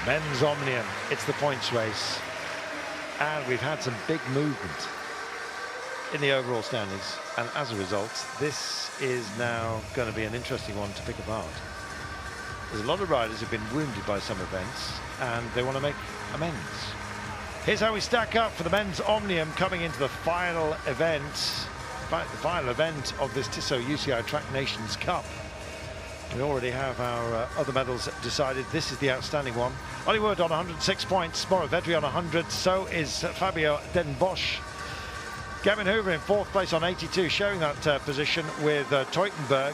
Men's Omnium, it's the points race. And we've had some big movement in the overall standings. And as a result, this is now going to be an interesting one to pick apart. There's a lot of riders who've been wounded by some events, and they want to make amends. Here's how we stack up for the Men's Omnium coming into the final event. The final event of this TISSOT UCI Track Nations Cup. We already have our other medals decided. This is the outstanding one. Ollie Wood on 106 points, Mauro Vedri on 100, so is Fabio Den Bosch. Gavin Hoover in 4th place on 82, sharing that position with Teutenberg.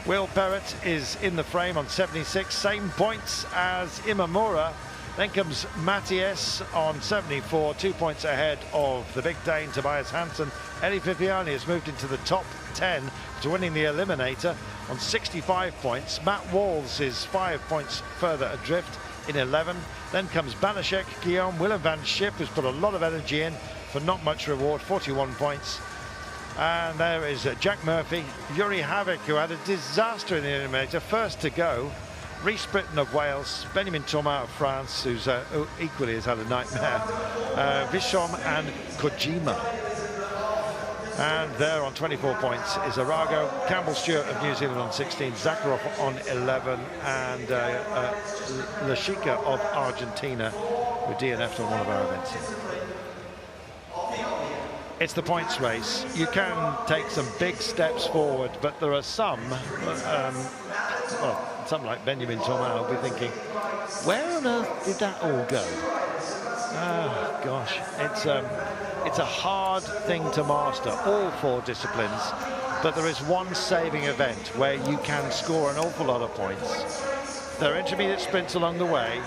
Will Perrott is in the frame on 76, same points as Imamura. Then comes Mathias on 74, 2 points ahead of the big Dane Tobias Hansen. Eli Viviani has moved into the top 10 to winning the Eliminator on 65 points. Matt Walls is 5 points further adrift in 11. Then comes Banashek, Guillaume, Willem van Schip, who's put a lot of energy in for not much reward, 41 points. And there is Jack Murphy, Yuri Havik, who had a disaster in the Eliminator, first to go. Rhys Britton of Wales, Benjamin Thomas of France, who's equally has had a nightmare, Vishom and Kojima. And there on 24 points is Arago, Campbell Stewart of New Zealand on 16, Zakharov on 11, and Lashika of Argentina, who DNF'd on one of our events here. It's the points race. You can take some big steps forward, but there are some, well, some like Benjamin Thomas will be thinking, where on earth did that all go? Oh, gosh, it's a hard thing to master, all 4 disciplines, but there is one saving event where you can score an awful lot of points. There are intermediate sprints along the way,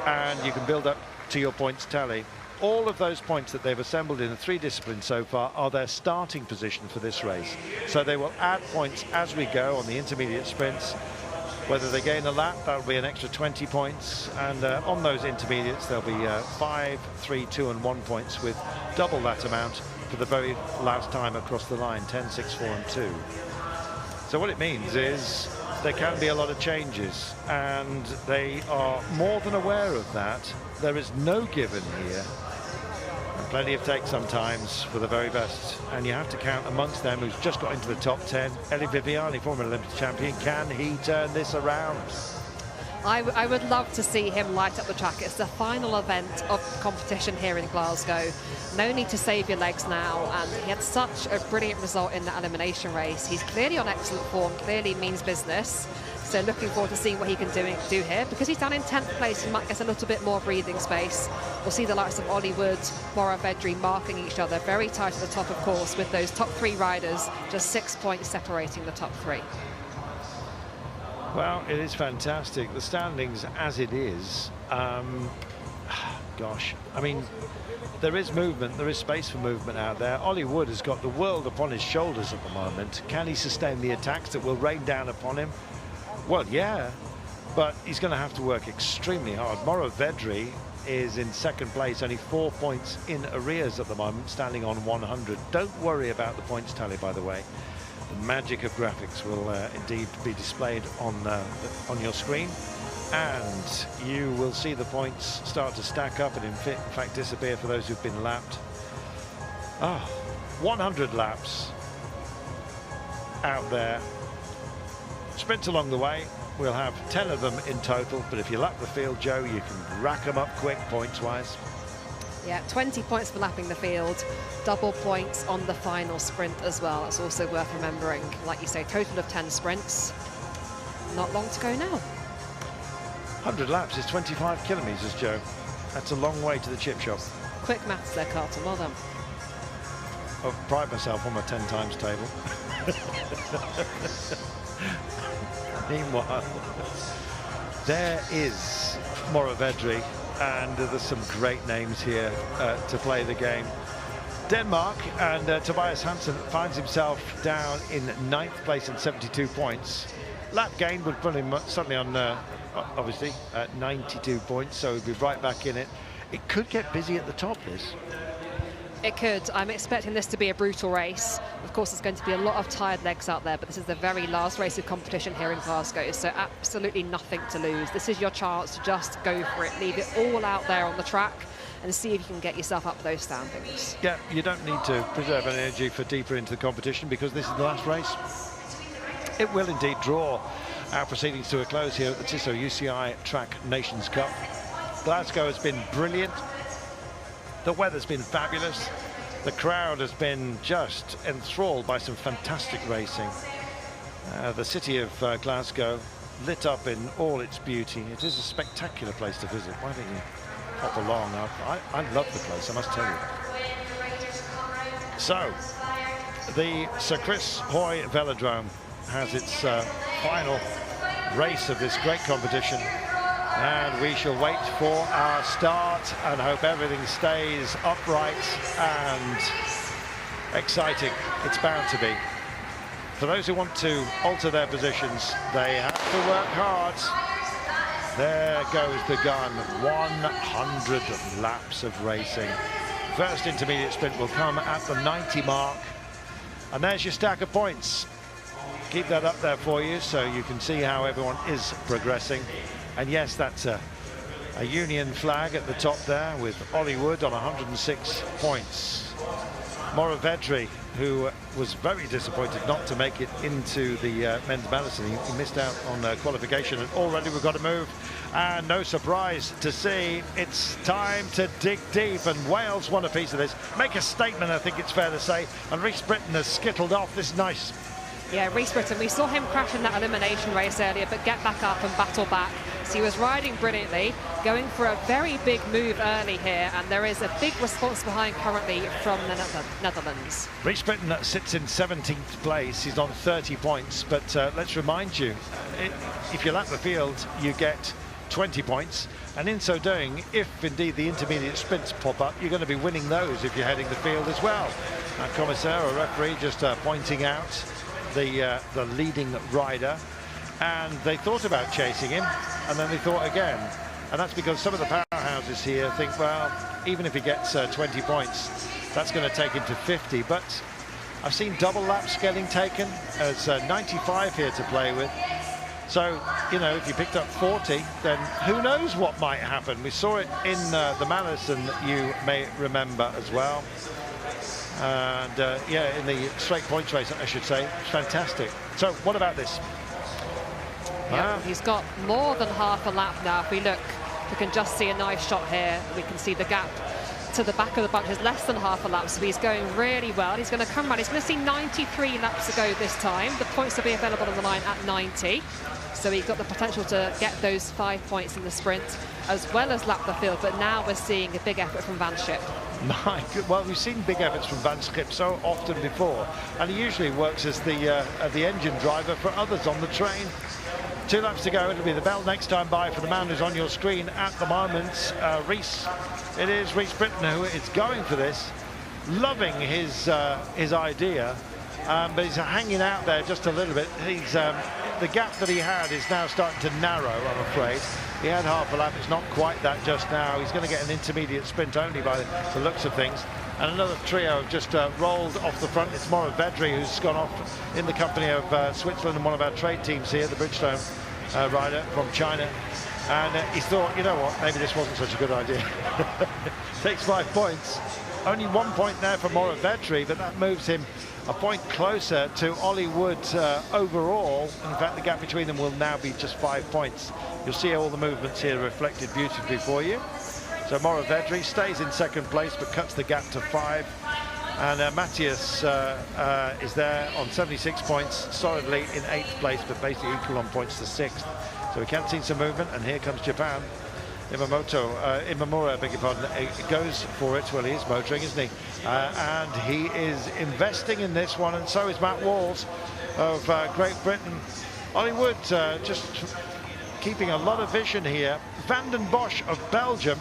and you can build up to your points tally. All of those points that they've assembled in the 3 disciplines so far are their starting position for this race. So they will add points as we go on the intermediate sprints. Whether they gain a lap, that'll be an extra 20 points. And on those intermediates, there'll be 5, 3, 2 and 1 points with double that amount for the very last time across the line, 10, 6, 4 and 2. So what it means is there can be a lot of changes, and they are more than aware of that. There is no given here. And plenty of take sometimes for the very best, and you have to count amongst them who's just got into the top 10. Eli Viviani, former Olympic champion, can he turn this around? I would love to see him light up the track. It's the final event of competition here in Glasgow. No need to save your legs now, and he had such a brilliant result in the elimination race. He's clearly on excellent form, clearly means business. So looking forward to seeing what he can do here. Because he's down in 10th place, he might get a little bit more breathing space. We'll see the likes of Ollie Wood, Mauro Vedri marking each other very tight at the top, of course, with those top 3 riders, just 6 points separating the top 3. Well, it is fantastic. The standings as it is, gosh, I mean, there is movement, there is space for movement out there. Ollie Wood has got the world upon his shoulders at the moment. Can he sustain the attacks that will rain down upon him? Well, yeah, but he's going to have to work extremely hard. Mauro Vedri is in 2nd place, only 4 points in arrears at the moment, standing on 100. Don't worry about the points tally, by the way. The magic of graphics will indeed be displayed on your screen, and you will see the points start to stack up and in fact disappear for those who've been lapped. 100 laps out there. Sprints along the way. We'll have 10 of them in total, but if you lap the field, Joe, you can rack them up quick points-wise. Yeah, 20 points for lapping the field, double points on the final sprint as well. That's also worth remembering. Like you say, total of 10 sprints. Not long to go now. 100 laps is 25 kilometres, Joe. That's a long way to the chip shop. Quick maths there, Carlton. Well done. I pride myself on my 10 times table. Meanwhile, there is Mauro Vedri, and there's some great names here to play the game. Denmark, and Tobias Hansen finds himself down in 9th place and 72 points. Lap gain would put him suddenly on, obviously, 92 points, so he'd be right back in it. It could get busy at the top, this. It could. I'm expecting this to be a brutal race. Of Of course, there's going to be a lot of tired legs out there, but this is the very last race of competition here in Glasgow, so absolutely nothing to lose. This is your chance to just go for it, leave it all out there on the track, and see if you can get yourself up those standings. Yeah, you don't need to preserve any energy for deeper into the competition because this is the last race. It will indeed draw our proceedings to a close here at the TISSOT UCI Track Nations Cup. Glasgow has been brilliant. The weather's been fabulous. The crowd has been just enthralled by some fantastic racing. The city of Glasgow lit up in all its beauty. It is a spectacular place to visit. Why don't you hop along? I love the place, I must tell you. So, the Sir Chris Hoy Vélodrome has its final race of this great competition, and we shall wait for our start and hope everything stays upright and exciting. It's bound to be. For those who want to alter their positions, they have to work hard. There goes the gun. 100 laps of racing. First intermediate sprint will come at the 90 mark, and there's your stack of points. Keep that up there for you so you can see how everyone is progressing. And yes, that's a Union flag at the top there with Ollie Wood on 106 points. Moravedri, who was very disappointed not to make it into the men's marathon. He missed out on qualification, and already we've got to move. And no surprise to see it's time to dig deep, and Wales want a piece of this. Make a statement, I think it's fair to say. And Rhys Britton has skittled off. This is nice. Yeah, Rhys Britton, we saw him crash in that elimination race earlier, but get back up and battle back. So he was riding brilliantly, going for a very big move early here, and there is a big response behind currently from the Netherlands. Rhys Britton sits in 17th place. He's on 30 points, but let's remind you, if you lap the field, you get 20 points, and in so doing, if indeed the intermediate sprints pop up, you're going to be winning those if you're heading the field as well. Commissaire, or referee, just pointing out the leading rider, and they thought about chasing him, and then they thought again, and that's because some of the powerhouses here think, well, even if he gets 20 points, that's going to take him to 50. But I've seen double laps getting taken. There's 95 here to play with, so you know, if you picked up 40, then who knows what might happen. We saw it in the marathon, you may remember as well. And yeah, in the straight points race, I should say. Fantastic. So what about this? Yeah, he's got more than half a lap now. If we look, we can just see a nice shot here. We can see the gap to the back of the bunch is less than half a lap, so he's going really well. He's going to come around. He's going to see 93 laps to go this time. The points will be available on the line at 90. So he's got the potential to get those 5 points in the sprint, as well as lap the field. But now we're seeing a big effort from Van Schip. Well, we've seen big efforts from Van Schip so often before, and he usually works as the engine driver for others on the train. 2 laps to go. It'll be the bell next time by for the man who's on your screen at the moment. It is Rhys Britton who is going for this, loving his idea, but he's hanging out there just a little bit. The gap that he had is now starting to narrow, I'm afraid. He had half a lap. It's not quite that just now. He's going to get an intermediate sprint only by the looks of things. And another trio have just rolled off the front. It's Moravedri who's gone off in the company of Switzerland and one of our trade teams here, the Bridgestone rider from China. And he thought, you know what, maybe this wasn't such a good idea. Takes 5 points. Only 1 point there for Moravedri, but that moves him a point closer to Ollie Wood overall. In fact, the gap between them will now be just 5 points. You'll see all the movements here reflected beautifully for you. So Moravedri stays in second place, but cuts the gap to 5. And Mathias is there on 76 points, solidly in 8th place, but basically equal on points to 6th. So we can see some movement, and here comes Japan. Imamura, beg your pardon, goes for it. Well, he is motoring, isn't he? And he is investing in this one, and so is Matt Walls of Great Britain. Ollie Wood just keeping a lot of vision here. Van den Bosch of Belgium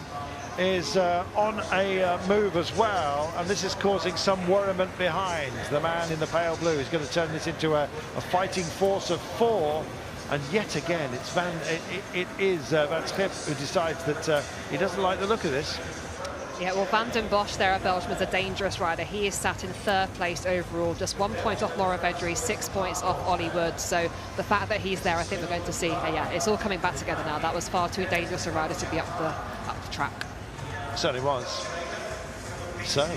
is on a move as well, and this is causing some worriment behind. The man in the pale blue is going to turn this into a fighting force of 4. And yet again, it is Van Schip who decides that he doesn't like the look of this. Yeah, well, Van den Bosch there at Belgium is a dangerous rider. He is sat in 3rd place overall, just 1 point off Mauro Vedri, 6 points off Ollie Wood. So the fact that he's there, I think we're going to see, yeah, it's all coming back together now. That was far too dangerous a rider to be up the track. Certainly was. So,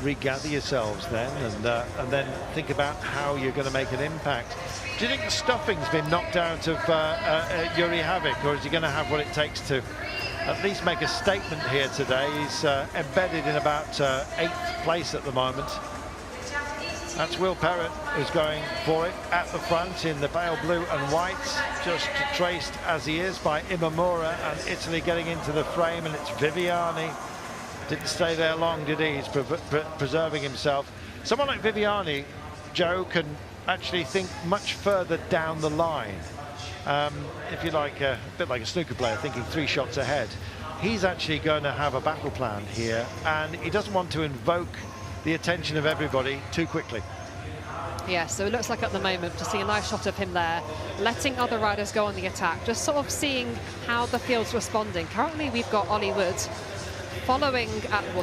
regather yourselves then, and then think about how you're going to make an impact. Do you think the stuffing's been knocked out of Juri Havik, or is he going to have what it takes to at least make a statement here today? He's embedded in about 8th place at the moment. That's Will Perrett who's going for it at the front in the pale blue and white, just traced as he is by Imamura, and Italy getting into the frame, and it's Viviani. Didn't stay there long, did he? He's preserving himself. Someone like Viviani, Joe, can actually think much further down the line. If you like, a bit like a snooker player thinking 3 shots ahead. He's actually going to have a battle plan here, and he doesn't want to invoke the attention of everybody too quickly. Yeah, so it looks like at the moment, just seeing a nice shot of him there, letting other riders go on the attack, just sort of seeing how the field's responding. Currently, we've got Ollie Wood following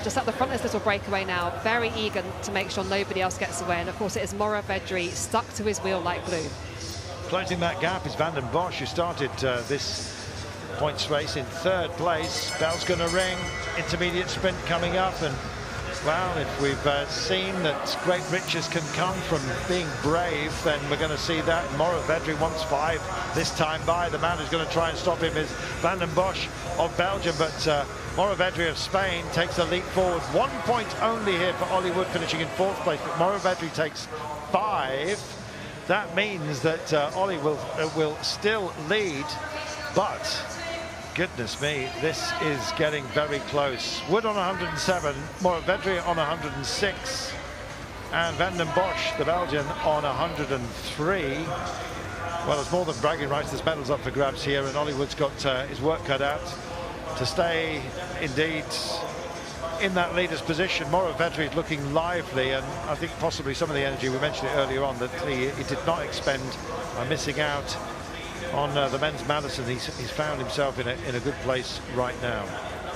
just at the front of this little breakaway now, very eager to make sure nobody else gets away. And of course, it is Mauro Vedri stuck to his wheel like glue. Closing that gap is Van den Bosch, who started this points race in 3rd place. Bell's going to ring, intermediate sprint coming up, and well, if we've seen that great riches can come from being brave, then we're going to see that. Mauro Vedri wants 5 this time by. The man who's going to try and stop him is Van den Bosch of Belgium, but Mauro Vedri of Spain takes a leap forward. 1 point only here for Ollie Wood, finishing in 4th place, but Mauro Vedri takes 5. That means that Ollie will still lead, but goodness me, this is getting very close. Wood on 107, Mauro Vedri on 106, and Van den Bosch, the Belgian, on 103. Well, it's more than bragging rights. There's medals up for grabs here, and Ollie Wood's got his work cut out to stay, indeed, in that leader's position. Mauro Vedri is looking lively, and I think possibly some of the energy, we mentioned it earlier on, that he did not expend by missing out on the men's Madison. He's found himself in a good place right now.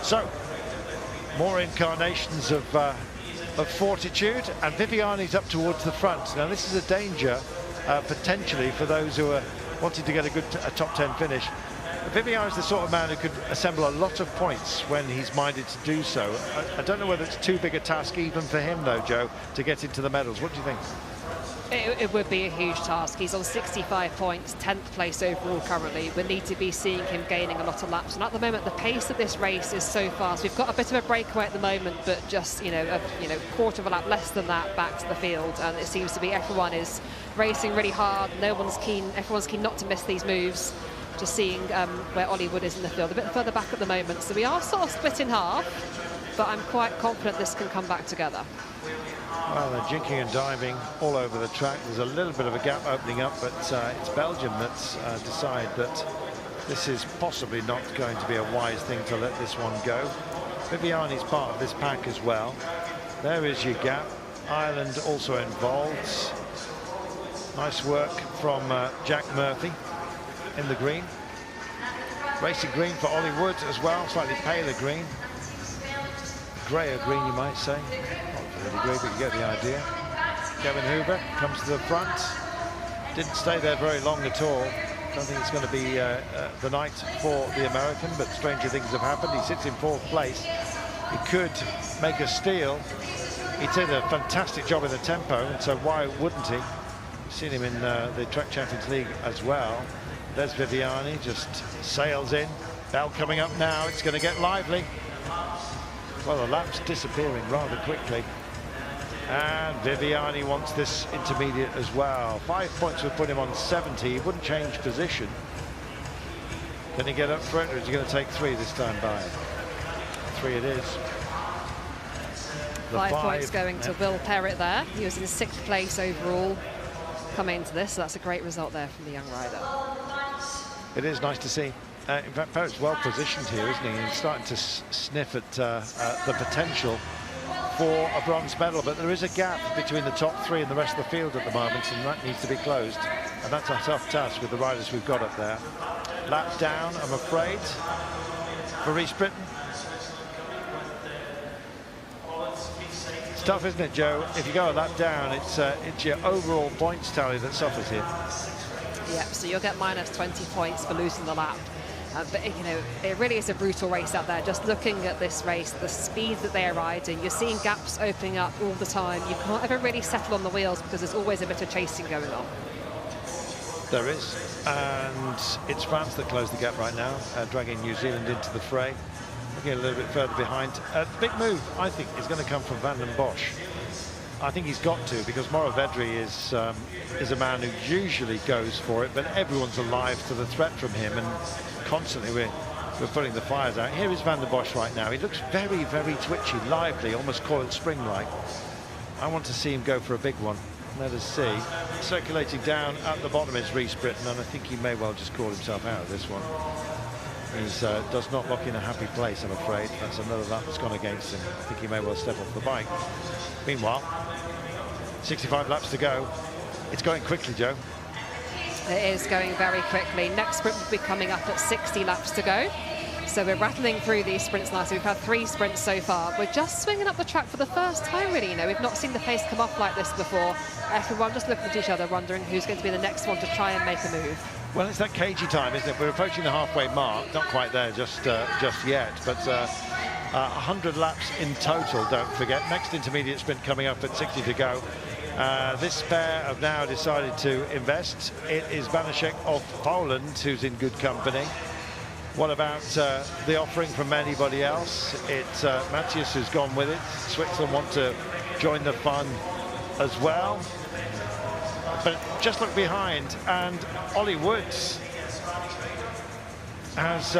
So, more incarnations of fortitude, and Viviani's up towards the front. Now, this is a danger potentially for those who are wanting to get a top 10 finish. Viviani is the sort of man who could assemble a lot of points when he's minded to do so. I don't know whether it's too big a task even for him, though, Joe, to get into the medals. What do you think? It would be a huge task. He's on 65 points, 10th place overall currently. We need to be seeing him gaining a lot of laps. And at the moment, the pace of this race is so fast. We've got a bit of a breakaway at the moment, but just, a quarter of a lap less than that back to the field. And it seems to be everyone is racing really hard. Everyone's keen not to miss these moves. Just seeing where Ollie Wood is in the field, a bit further back at the moment. So we are sort of split in half, but I'm quite confident this can come back together. Well, they're jinking and diving all over the track. There's a little bit of a gap opening up, but it's Belgium that's decide that this is possibly not going to be a wise thing to let this one go. Viviani's part of this pack as well. There is your gap. Ireland also involved. Nice work from Jack Murphy in the green. Racing green for Ollie Wood as well, slightly paler green. Grayer green, you might say. Not really grey, but you get the idea. Kevin Hoover comes to the front. Didn't stay there very long at all. Don't think it's going to be the night for the American, but stranger things have happened. He sits in 4th place. He could make a steal. He did a fantastic job in the tempo, and so why wouldn't he? We've seen him in the Track Champions League as well. There's Viviani, just sails in. Bell coming up now, it's going to get lively. Well, the lap's disappearing rather quickly. And Viviani wants this intermediate as well. 5 points would put him on 70. He wouldn't change position. Can he get up for it, or is he going to take 3 this time by? 3 it is. The 5 points going to Will Perrett there. He was in 6th place overall coming into this, so that's a great result there from the young rider. It is nice to see. In fact, Perrett's well positioned here, isn't he? He's starting to sniff at the potential for a bronze medal, but there is a gap between the top 3 and the rest of the field at the moment, and that needs to be closed. And that's a tough task with the riders we've got up there. Lap down, I'm afraid, for East Britain. tough, isn't it, Joe? If you go a lap down, it's your overall points tally that suffers here. Yep, so you'll get minus 20 points for losing the lap. But, you know, it really is a brutal race out there. Just looking at this race, the speed that they are riding, you're seeing gaps opening up all the time. You can't ever really settle on the wheels because there's always a bit of chasing going on. There is. And it's France that closed the gap right now, dragging New Zealand into the fray. Looking a little bit further behind. The big move, I think, is going to come from Van den Bosch. I think he's got to, because Moravedri is a man who usually goes for it, but everyone's alive to the threat from him, and constantly we're putting the fires out. Here is Van den Bosch right now. He looks very, very twitchy, lively, almost coiled spring-like. I want to see him go for a big one. Let us see. Circulating down at the bottom is Rhys Britton, and I think he may well just call himself out of this one. He does not look in a happy place, I'm afraid. That's another lap that's gone against him. I think he may well step off the bike. Meanwhile, 65 laps to go. It's going quickly, Joe. It is going very quickly. Next sprint will be coming up at 60 laps to go. So we're rattling through these sprints now. So we've had 3 sprints so far. We're just swinging up the track for the first time, really. You know, we've not seen the pace come off like this before. Everyone just looking at each other, wondering who's going to be the next one to try and make a move. Well, it's that cagey time, isn't it? We're approaching the halfway mark. Not quite there just yet, but 100 laps in total, don't forget. Next intermediate sprint coming up at 60 to go. This pair have now decided to invest. It is Banaszek of Poland who's in good company. What about the offering from anybody else? It's Mathias who's gone with it. Switzerland want to join the fun as well. But just look behind, and Ollie Woods has...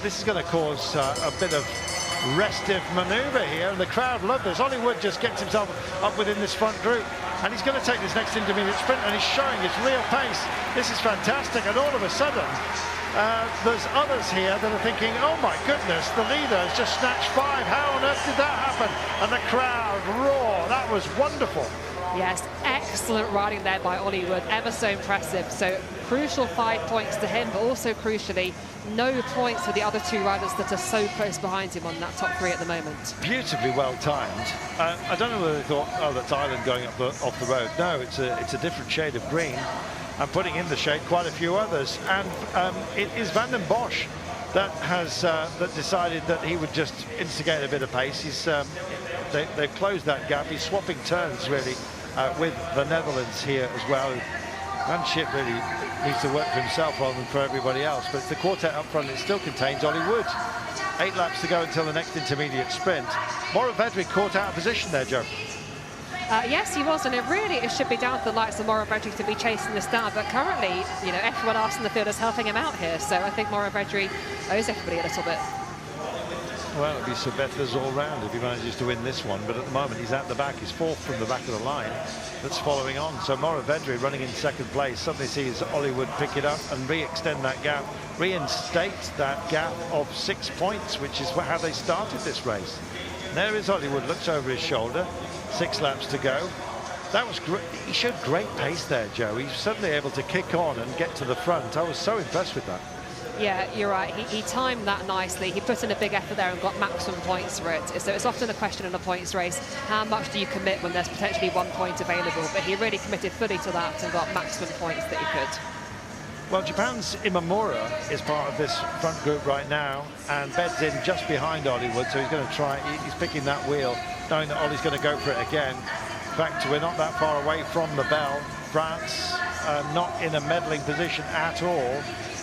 this is going to cause a bit of restive manoeuvre here, and the crowd love this. Ollie Wood just gets himself up within this front group, and he's going to take this next intermediate sprint, and he's showing his real pace. This is fantastic, and all of a sudden, there's others here that are thinking, oh my goodness, the leader has just snatched 5. How on earth did that happen? And the crowd roar. That was wonderful. Yes, excellent riding there by Ollie Wood, ever so impressive. So crucial 5 points to him, but also crucially, no points for the other 2 riders that are so close behind him on that top 3 at the moment. Beautifully well timed. I don't know whether they thought, oh, that's Ireland going up off the road. No, it's a different shade of green, and putting in the shade quite a few others. And it is Van den Bosch that has that decided that he would just instigate a bit of pace. He's they've closed that gap. He's swapping turns really with the Netherlands here as well. Van Schip really needs to work for himself rather than for everybody else. But the quartet up front, it still contains Ollie Wood. 8 laps to go until the next intermediate sprint. Moravedri caught out of position there, Joe. Yes, he was, and it should be down to the likes of Moravedri to be chasing this down. But currently, you know, everyone else in the field is helping him out here. So I think Moravedri owes everybody a little bit. Well, it'll be Sabetha's all round if he manages to win this one, but at the moment he's at the back. He's 4th from the back of the line that's following on. So Moravedri running in 2nd place. Suddenly sees Ollie Wood pick it up and re-extend that gap, reinstate that gap of 6 points, which is how they started this race. And there is Ollie Wood, looks over his shoulder. 6 laps to go. That was great. He showed great pace there, Joe. He's suddenly able to kick on and get to the front. I was so impressed with that. Yeah, you're right. He timed that nicely. He put in a big effort there and got maximum points for it. So it's often a question in a points race, how much do you commit when there's potentially 1 point available? But he really committed fully to that and got maximum points that he could. Well, Japan's Imamura is part of this front group right now and beds in just behind Ollie Wood, so he's going to try, he's picking that wheel, knowing that Ollie's going to go for it again. In fact, we're not that far away from the bell. France not in a meddling position at all.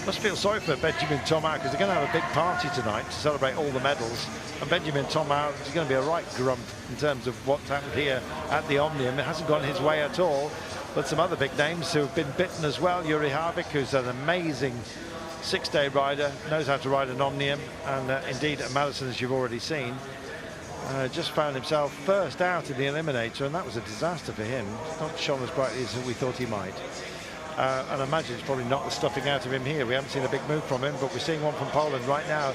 Must feel sorry for Benjamin Thomas, because they're going to have a big party tonight to celebrate all the medals. And Benjamin Thomas is going to be a right grump in terms of what's happened here at the Omnium. It hasn't gone his way at all. But some other big names who have been bitten as well. Yuri Harvik, who's an amazing 6-day rider, knows how to ride an Omnium. And indeed, at Madison, as you've already seen, just found himself first out in the Eliminator, and that was a disaster for him. Not shone as brightly as we thought he might. And I imagine it's probably not the stuffing out of him here. We haven't seen a big move from him, but we're seeing one from Poland right now.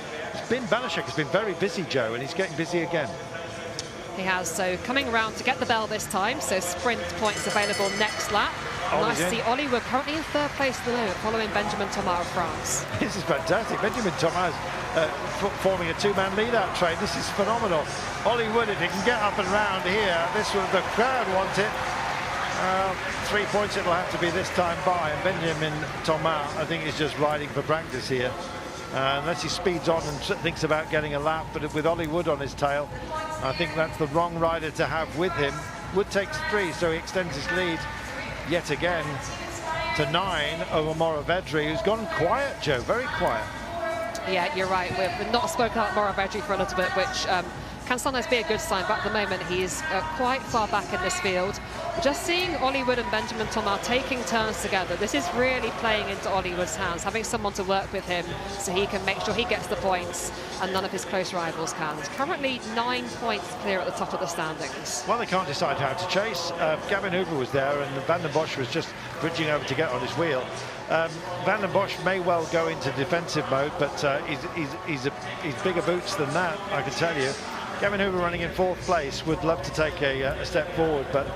Banaszek has been very busy, Joe, and he's getting busy again. He has, so coming around to get the bell this time, so sprint points available next lap. Nice to see Ollie Wood currently in third place at the moment, following Benjamin Thomas of France. This is fantastic. Benjamin Thomas forming a two-man lead-out train. This is phenomenal. Ollie Wood, if he can get up and round here, this was the crowd want it. 3 points it'll have to be this time by, and Benjamin Thomas, I think, is just riding for practice here. Unless he speeds on and thinks about getting a lap, but with Ollie Wood on his tail, I think that's the wrong rider to have with him. Wood takes 3, so he extends his lead yet again to 9 over Moravedri, who's gone quiet, Joe, very quiet. Yeah, you're right. We've not spoken about Moravedri for a little bit, which can sometimes be a good sign, but at the moment he's quite far back in this field. Just seeing Ollie Wood and Benjamin Thomas taking turns together, this is really playing into Ollie Wood's hands, having someone to work with him so he can make sure he gets the points and none of his close rivals can. He's currently 9 points clear at the top of the standings. Well, they can't decide how to chase. Gavin Hoover was there and Van den Bosch was just bridging over to get on his wheel. Van den Bosch may well go into defensive mode, but he's bigger boots than that, I can tell you. Gavin Hoover running in 4th place would love to take a step forward, but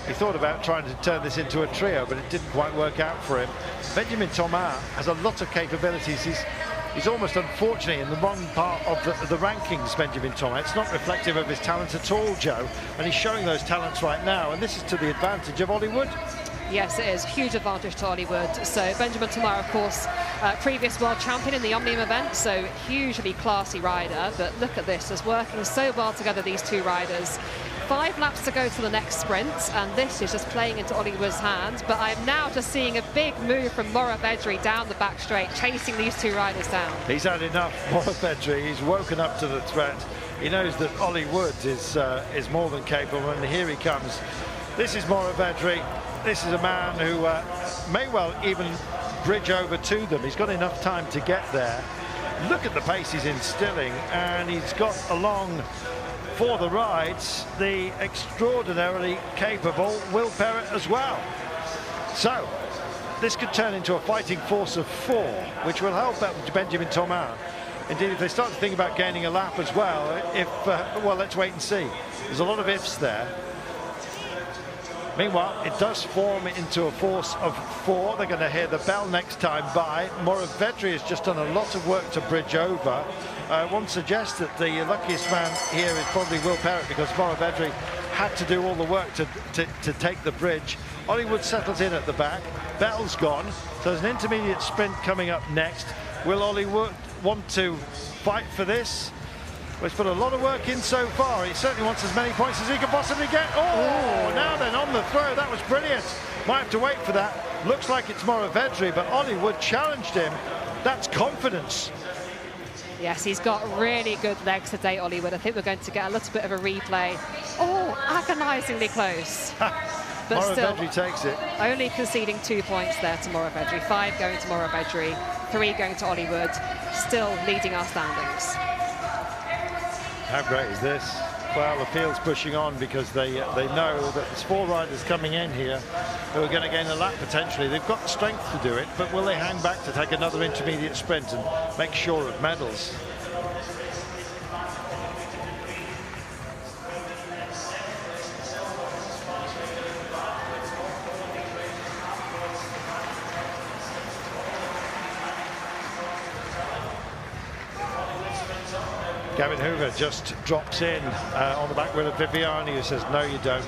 he thought about trying to turn this into a trio, but it didn't quite work out for him. Benjamin Thomas has a lot of capabilities. He's almost unfortunately in the wrong part of the rankings, Benjamin Thomas. It's not reflective of his talent at all, Joe, and he's showing those talents right now, and this is to the advantage of Ollie Wood. Yes, it is. Huge advantage to Ollie Wood. So Benjamin Thomas, of course, previous world champion in the OMNIUM event, so hugely classy rider. But look at this, just working so well together, these two riders. 5 laps to go to the next sprint, and this is just playing into Ollie Wood's hands. But I'm now just seeing a big move from Moravedri down the back straight, chasing these two riders down. He's had enough, Moravedri. He's woken up to the threat. He knows that Ollie Wood is more than capable, and here he comes. This is Moravedri. This is a man who may well even bridge over to them. He's got enough time to get there. Look at the pace he's instilling, and he's got along for the rides the extraordinarily capable Will Perrett as well. So this could turn into a fighting force of 4, which will help Benjamin Thomas. Indeed, if they start to think about gaining a lap as well, well, let's wait and see. There's a lot of ifs there. Meanwhile, it does form into a force of 4. They're going to hear the bell next time by. Moravedri has just done a lot of work to bridge over. One suggests that the luckiest man here is probably Will Perrett, because Moravedri had to do all the work to take the bridge. Ollie Wood settles in at the back. Bell's gone, so there's an intermediate sprint coming up next. Will Ollie Wood want to fight for this? Well, he's put a lot of work in so far. He certainly wants as many points as he can possibly get. Oh, now then, on the throw. That was brilliant. Might have to wait for that. Looks like it's Moravedri, but Ollie Wood challenged him. That's confidence. Yes, he's got really good legs today, Ollie Wood. I think we're going to get a little bit of a replay. Oh, agonisingly close. But Moravedri takes it. Only conceding 2 points there to Moravedri. 5 going to Moravedri, 3 going to Ollie Wood. Still leading our standings. How great is this? Well, the field's pushing on because they know that there's 4 riders coming in here who are going to gain a lap potentially. They've got the strength to do it, but will they hang back to take another intermediate sprint and make sure of medals? Gavin Hoover just drops in on the back wheel of Viviani, who says, no, you don't.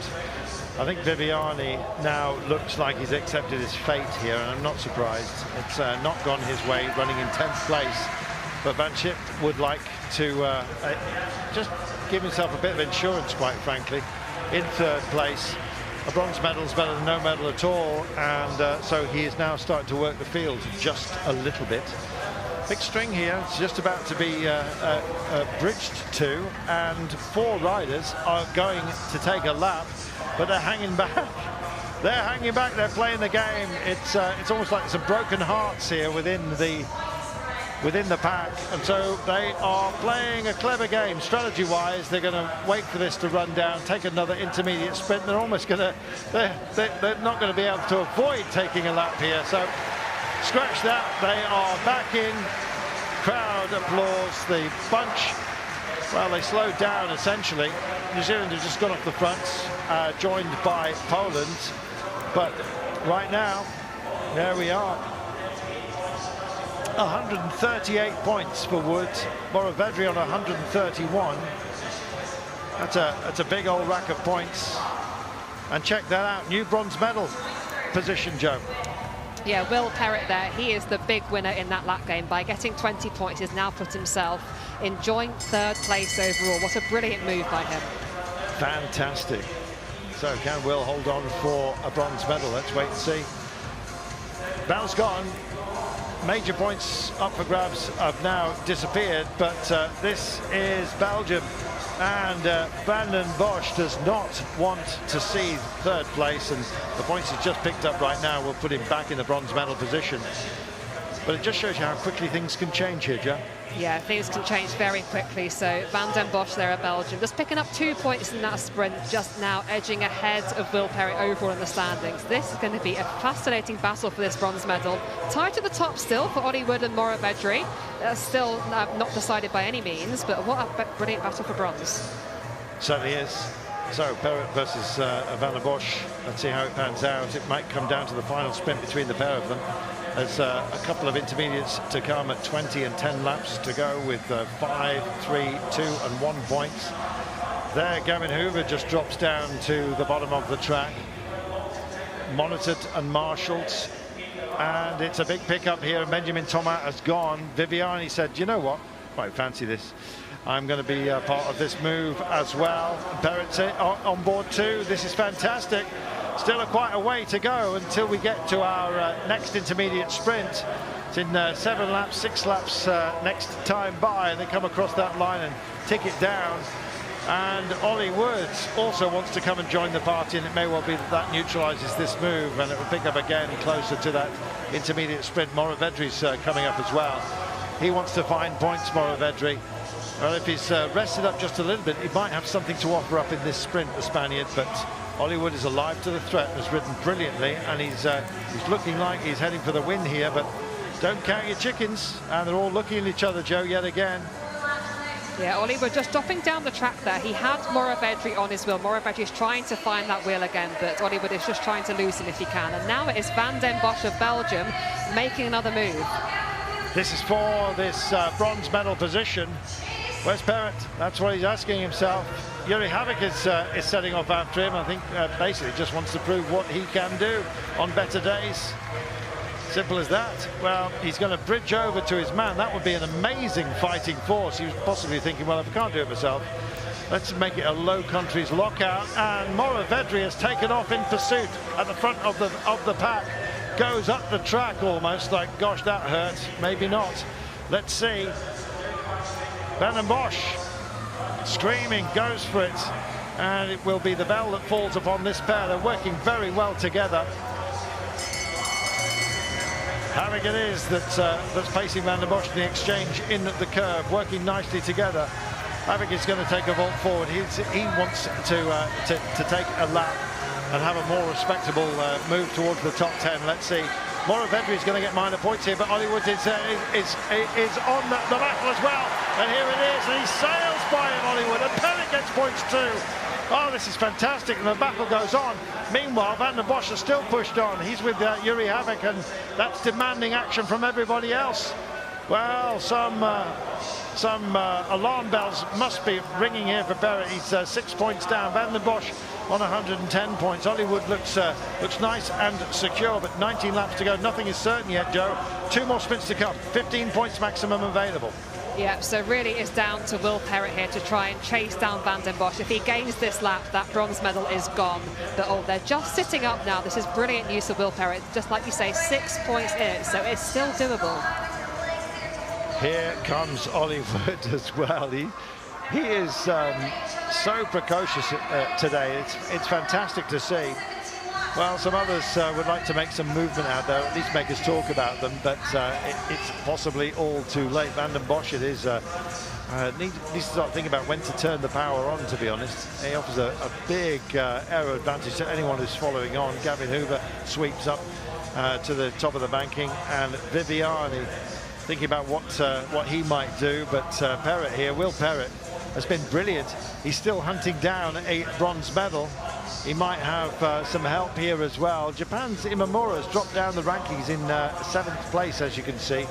I think Viviani now looks like he's accepted his fate here, and I'm not surprised. It's not gone his way, running in 10th place. But Van Schip would like to just give himself a bit of insurance, quite frankly. In 3rd place, a bronze medal is better than no medal at all, and so he is now starting to work the field just a little bit. Big string here, it's just about to be bridged to, and 4 riders are going to take a lap, but they're hanging back. They're hanging back, they're playing the game. It's almost like some broken hearts here within the pack, and so they are playing a clever game. Strategy-wise, they're going to wait for this to run down, take another intermediate sprint. They're almost going to, they're not going to be able to avoid taking a lap here, so scratch that, they are back in. Crowd applause. The bunch, well, they slowed down essentially. New Zealand have just gone off the fronts, joined by Poland, but right now. There we are. 138 points for Woods. Moravedri on 131. That's a big old rack of points. And check that out, new bronze medal position, Joe. Yeah, Will Perrett there, he is the big winner in that lap game. By getting 20 points, he's now put himself in joint 3rd place overall. What a brilliant move by him. Fantastic. So can Will hold on for a bronze medal? Let's wait and see. Val's gone. Major points up for grabs have now disappeared, but this is Belgium. And Van den Bosch does not want to see 3rd place, and the points he's just picked up right now will put him back in the bronze medal position. But it just shows you how quickly things can change here, Joe. Yeah, things can change very quickly. So Van den Bosch there at Belgium, just picking up 2 points in that sprint, just now edging ahead of Will Perrett overall in the standings. This is going to be a fascinating battle for this bronze medal. Tied to the top still for Ollie Wood and Moravedri. That's still not decided by any means, but what a brilliant battle for bronze. Certainly is. So Perrett versus Van den Bosch. Let's see how it pans out. It might come down to the final sprint between the pair of them. There's a couple of intermediates to come at 20 and 10 laps to go with 5, 3, 2 and 1 points. There, Gavin Hoover just drops down to the bottom of the track. Monitored and marshalled. And it's a big pickup here, and Benjamin Thomas has gone. Viviani said, you know what, quite fancy this. I'm going to be part of this move as well. Perrett's on board too. This is fantastic. Still quite a way to go until we get to our next intermediate sprint. It's in 7 laps, 6 laps next time by, and they come across that line and tick it down. And Ollie Woods also wants to come and join the party, and it may well be that that neutralises this move, and it will pick up again closer to that intermediate sprint. Moravedri's coming up as well. He wants to find points, Moravedri. Well, if he's rested up just a little bit, he might have something to offer up in this sprint, the Spaniard, but Ollie Wood is alive to the threat, has ridden brilliantly, and he's looking like he's heading for the win here, but don't count your chickens. And they're all looking at each other, Joe, yet again. Yeah, Ollie Wood just dropping down the track there. He had Moravedri on his wheel. Moravedri is trying to find that wheel again, but Ollie Wood is just trying to lose him if he can. And now it is Van den Bosch of Belgium making another move. This is for this bronze medal position. Where's Perrett? That's what he's asking himself. Yuri Havik is setting off after him. I think basically just wants to prove what he can do on better days. Simple as that. Well, he's going to bridge over to his man. That would be an amazing fighting force. He was possibly thinking, well, if I can't do it myself, let's make it a Low Countries lockout. And Moravedri has taken off in pursuit at the front of the pack. Goes up the track almost like, gosh, that hurts. Maybe not. Let's see. Van den Bosch screaming, goes for it, and it will be the bell that falls upon this pair. They're working very well together. Havik it is that's pacing Van den Bosch in the exchange in the curve, working nicely together. Havik is going to take a vault forward. He wants to take a lap and have a more respectable move towards the top 10. Let's see. Moravedri is going to get minor points here, but Ollie Wood is on the battle as well. And here it is, and he sails by him, Ollie Wood, and Perrett gets points too. Oh, this is fantastic, and the battle goes on. Meanwhile, Van den Bosch is still pushed on. He's with Yuri Havik, and that's demanding action from everybody else. Well, some alarm bells must be ringing here for Perrett. He's 6 points down. Van den Bosch on 110 points. Ollie Wood looks nice and secure, but 19 laps to go. Nothing is certain yet, Joe. 2 more sprints to come. 15 points maximum available. Yeah, so really it's down to Will Perrett here to try and chase down Van den Bosch. If he gains this lap, that bronze medal is gone. But oh, they're just sitting up now. This is brilliant use of Will Perrett. Just like you say, 6 points in it, so it's still doable. Here comes Ollie Wood as well. He is so precocious today. It's fantastic to see. Well, some others would like to make some movement out there, at least make us talk about them, but it's possibly all too late. Van den Bosch, it is, needs to start thinking about when to turn the power on, to be honest. He offers a big aero advantage to anyone who's following on. Gavin Hoover sweeps up to the top of the banking, and Viviani thinking about what he might do, but Perrett here, Will Perrett, has been brilliant. He's still hunting down a bronze medal. he might have some help here as well. Japan's Imamura has dropped down the rankings in 7th place, as you can see,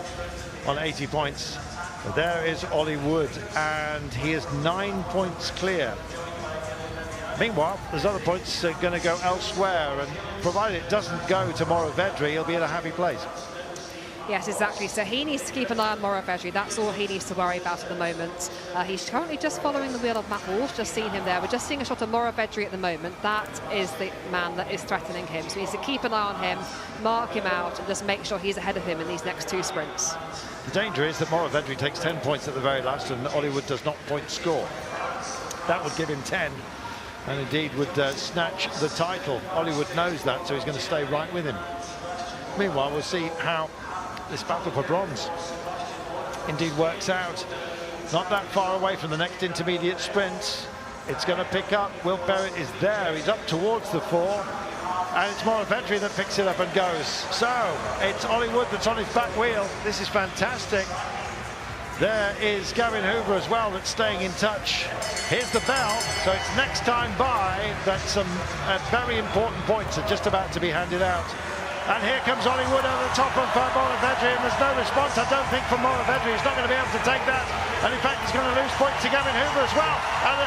on 80 points. But there is Ollie Wood, and he is 9 points clear. Meanwhile, there's other points going to go elsewhere, and provided it doesn't go to Moravedri, he'll be in a happy place. Yes, exactly. So he needs to keep an eye on Moravedri. That's all he needs to worry about at the moment. He's currently just following the wheel of Matt Walsh. Just seen him there. We're just seeing a shot of Moravedri at the moment. That is the man that is threatening him. So he needs to keep an eye on him, mark him out, and just make sure he's ahead of him in these next 2 sprints. The danger is that Moravedri takes 10 points at the very last, and Ollie Wood does not point score. That would give him 10, and indeed would snatch the title. Ollie Wood knows that, so he's going to stay right with him. Meanwhile, we'll see how this battle for bronze indeed works out. Not that far away from the next intermediate sprint. It's going to pick up. Will Perrett is there. He's up towards the 4. And it's Moravedri that picks it up and goes. So it's Ollie Wood that's on his back wheel. This is fantastic. There is Gavin Hoover as well that's staying in touch. Here's the bell. So it's next time by that some very important points are just about to be handed out. And here comes Ollie Wood over the top of Moravedri, and there's no response, I don't think, from Moravedri. He's not going to be able to take that. And in fact, he's going to lose points to Gavin Hoover as well. And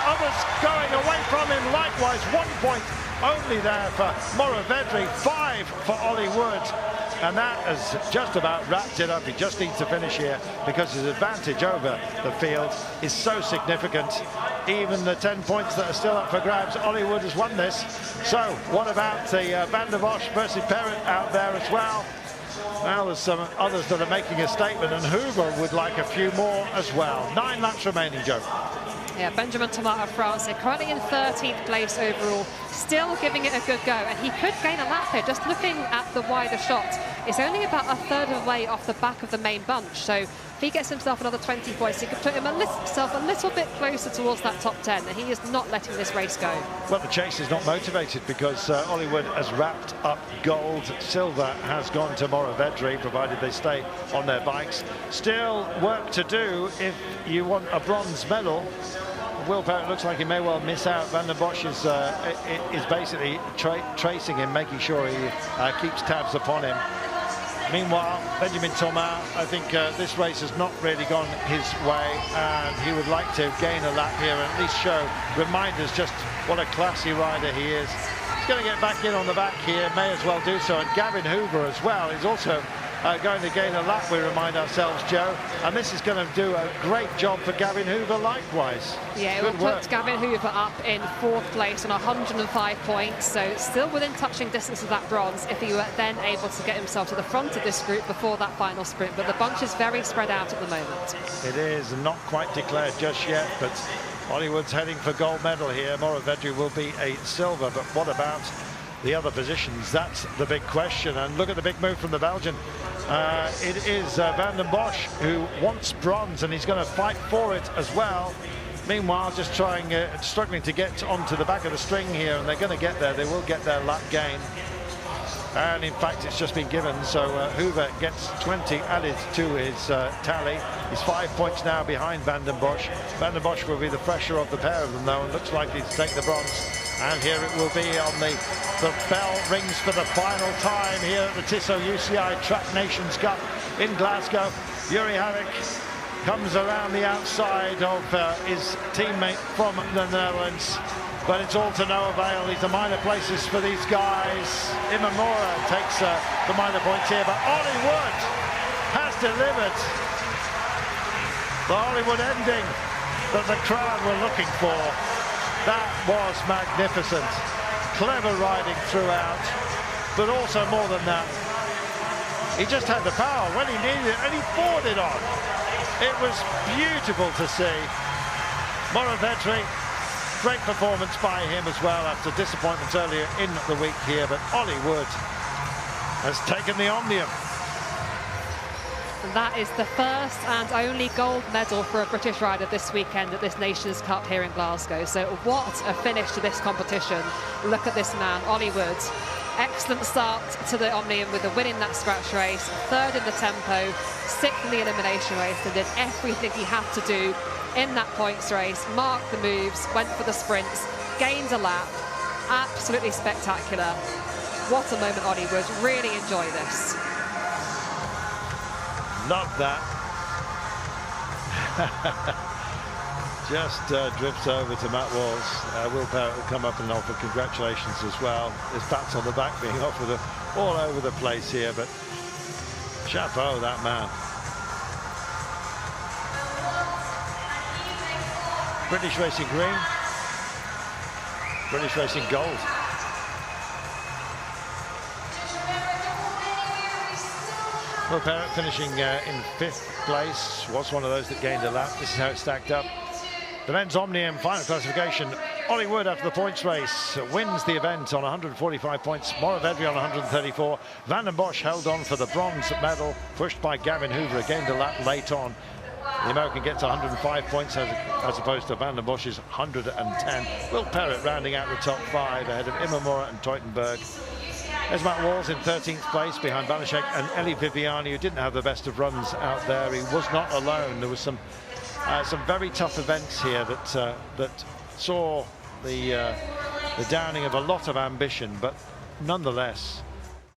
others going away from him likewise. 1 point only there for Moravedri, 5 for Ollie Wood. And that has just about wrapped it up. He just needs to finish here because his advantage over the field is so significant. Even the 10 points that are still up for grabs, Ollie Wood has won this. So what about the Van der Bosch versus Perrett out there as well? Well, there's some others that are making a statement, and Hoover would like a few more as well. 9 laps remaining, Joe. Yeah, Benjamin Thomas of France, currently in 13th place overall, still giving it a good go, and he could gain a lap here. Just looking at the wider shot, it's only about a third of the way off the back of the main bunch, so if he gets himself another 20 points, he could put himself a little bit closer towards that top 10, and he is not letting this race go. Well, the chase is not motivated because Ollie Wood has wrapped up gold. Silver has gone to Moravedri, provided they stay on their bikes. Still work to do if you want a bronze medal. Will Perrett looks like he may well miss out. Van der Bosch is basically tracing him, making sure he keeps tabs upon him. Meanwhile, Benjamin Thomas, I think this race has not really gone his way, and he would like to gain a lap here and at least remind us just what a classy rider he is. He's going to get back in on the back here, may as well do so, and Gavin Hoover as well is also going to gain a lap, we remind ourselves, Joe, and this is going to do a great job for Gavin Hoover likewise. Yeah, it will put Gavin Hoover up in 4th place on 105 points, so still within touching distance of that bronze if he were then able to get himself to the front of this group before that final sprint, but the bunch is very spread out at the moment. It is, not quite declared just yet, but Ollie Wood's heading for gold medal here. Moravedri will be a silver, but what about the other positions? That's the big question. And look at the big move from the Belgian. It is Van der Bosch who wants bronze, and he's going to fight for it as well. Meanwhile, just struggling to get onto the back of the string here, and they're going to get there. They will get their lap gain. And in fact, it's just been given, so Hoover gets 20 added to his tally. He's 5 points now behind Van der Bosch. Van der Bosch will be the fresher of the pair of them, though, and looks likely to take the bronze. And here it will be on the bell rings for the final time here at the TISSOT UCI Track Nations Cup in Glasgow. Yuri Havik comes around the outside of his teammate from the Netherlands, but it's all to no avail. These are minor places for these guys. Imamura takes the minor points here, but Ollie Wood has delivered the Hollywood ending that the crowd were looking for. That was magnificent. Clever riding throughout, but also more than that, he just had the power when he needed it, and he poured it on. It was beautiful to see. Moravedri, great performance by him as well after disappointments earlier in the week here, but Ollie Wood has taken the Omnium. And that is the first and only gold medal for a British rider this weekend at this Nations Cup here in Glasgow. So what a finish to this competition. Look at this man, Ollie Wood. Excellent start to the Omnium with a win in that scratch race, 3rd in the tempo, 6th in the elimination race, and did everything he had to do in that points race, marked the moves, went for the sprints, gained a lap, Absolutely spectacular. What a moment, Ollie Wood. Really enjoy this. Love that. Just drifts over to Matt Walls. Will Parrott will come up and offer congratulations as well. There's pats on the back being offered all over the place here, but chapeau, that man. British Racing green, British Racing gold. Will Parrott finishing in 5th place, was one of those that gained a lap. This is how it stacked up. The men's Omnium final classification. Ollie Wood, after the points race, wins the event on 145 points. Moravedri on 134. Van den Bosch held on for the bronze medal, pushed by Gavin Hoover, gained a lap late on. The American gets 105 points as opposed to Van den Bosch's 110. Will Parrott rounding out the top 5 ahead of Imamura and Teutenberg. There's Matt Walls in 13th place behind Banashek and Eli Viviani, who didn't have the best of runs out there. He was not alone. There was some very tough events here that saw the downing of a lot of ambition, but nonetheless